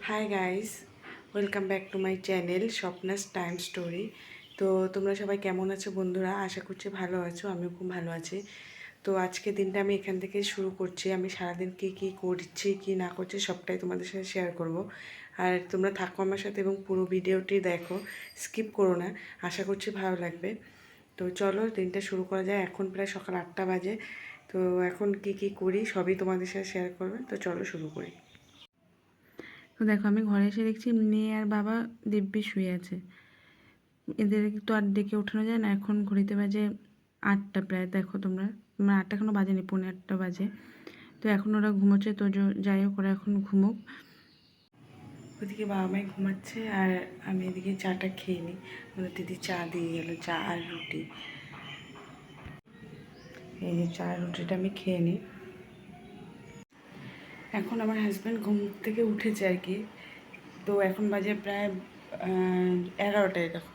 Hi guys, welcome back to my channel স্বপ্নাস time story. তো তোমরা সবাই কেমন আছো বন্ধুরা? আশা করছি ভালো আছো, আমিও খুব ভালো আছি। তো আজকে দিনটা আমি এখান থেকে শুরু করছি। আমি সারাদিন কী করছি কী না করছি সবটাই তোমাদের সাথে শেয়ার করব। আর তোমরা থাকো আমার সাথে এবং পুরো ভিডিওটি দেখো, স্কিপ করো না। আশা করছি ভালো লাগবে। তো চলো দিনটা শুরু করা যায়। এখন প্রায় সকাল 8টা বাজে। তো এখন কী করি সবই তোমাদের সাথে শেয়ার করবে। তো চলো শুরু করি। তো দেখো আমি ঘরে এসে দেখছি মেয়ে আর বাবা দিব্যি শুয়ে আছে। এদের তো আর ডেকে ওঠানো যায় না। এখন ঘড়িতে বাজে 8টা প্রায়। দেখো তোমরা 8টা এখনও বাজেনি, 8:45 বাজে। তো এখন ওরা ঘুমোচ্ছে। তো যাই হোক, ওরা এখন ঘুমোক। ওদিকে বাবা মাই ঘুমাচ্ছে আর আমি এদিকে চাটা খেয়ে নিই। মানে দিদি চা দিয়ে গেল, চা আর রুটি। এই যে চা রুটিটা আমি খেয়ে নিই। এখন আমার হাজব্যান্ড ঘুম থেকে উঠেছে আর কি। তো এখন বাজে প্রায় 11টায়। দেখো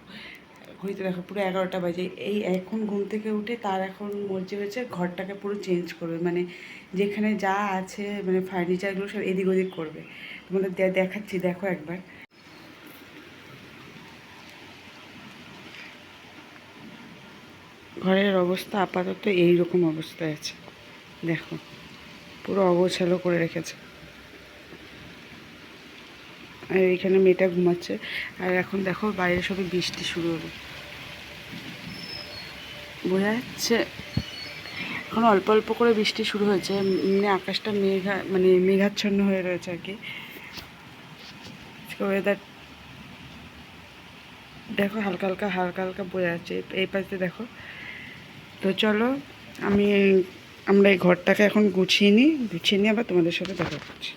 ঘড়িতে দেখো পুরো 11টা বাজে। এই এখন ঘুম থেকে উঠে তার এখন মর্জি হয়েছে ঘরটাকে পুরো চেঞ্জ করবে। মানে যেখানে যা আছে মানে ফার্নিচারগুলো সব এদিক ওদিক করবে। তোমাদের দেখাচ্ছি, দেখো একবার। ঘরের অবস্থা আপাতত এই রকম অবস্থায় আছে। দেখো পুরো অগোছালো করে রেখেছে। আর এইখানে মেয়েটা ঘুমাচ্ছে। আর এখন দেখো বাইরে সবে বৃষ্টি শুরু হবে, বোঝা যাচ্ছে। এখন অল্প অল্প করে বৃষ্টি শুরু হয়েছে। এমনি আকাশটা মেঘাচ্ছন্ন হয়ে রয়েছে আর কি। ওয়েদার দেখো হালকা হালকা হালকা হালকা বোঝা যাচ্ছে এই পাশে দেখো। তো চলো আমরা এই ঘরটাকে এখন গুছিয়ে নিই আবার তোমাদের সাথে দেখা করছি।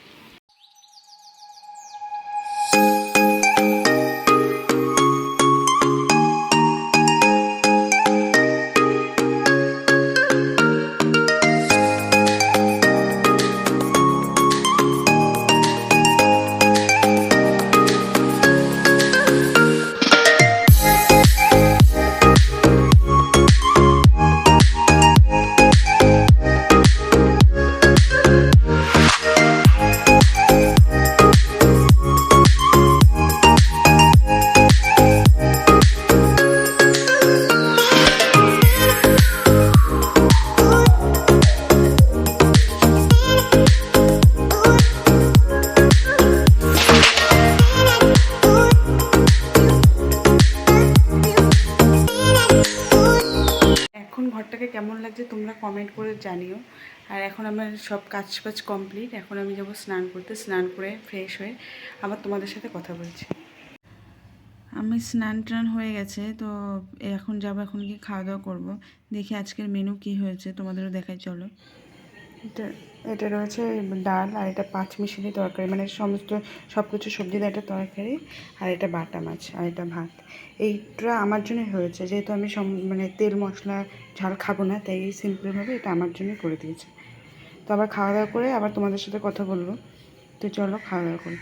এখন ঘরটাকে কেমন লাগছে তোমরা কমেন্ট করে জানিও। আর এখন আমার সব কাজ কমপ্লিট। এখন আমি যাবো স্নান করতে। স্নান করে ফ্রেশ হয়ে আবার তোমাদের সাথে কথা বলছি। আমি স্নান টান হয়ে গেছে। তো এখন যাবো, এখন গিয়ে খাওয়া দাওয়া করবো। দেখি আজকের মেনু কি হয়েছে, তোমাদেরও দেখাই চলো। এটা রয়েছে ডাল, আর এটা পাঁচমিশালি তরকারি, মানে সব কিছু সবজি দিয়ে একটা তরকারি, আর এটা বাটা মাছ, আর এটা ভাত। এইটা আমার জন্যই হয়েছে, যেহেতু আমি মানে তেল মশলা ঝাল খাবো না, তাই সিম্পলভাবে এটা আমার জন্যই করে দিয়েছে। তো আবার খাওয়া দাওয়া করে আবার তোমাদের সাথে কথা বলবো। তো চলো খাওয়া দাওয়া করি।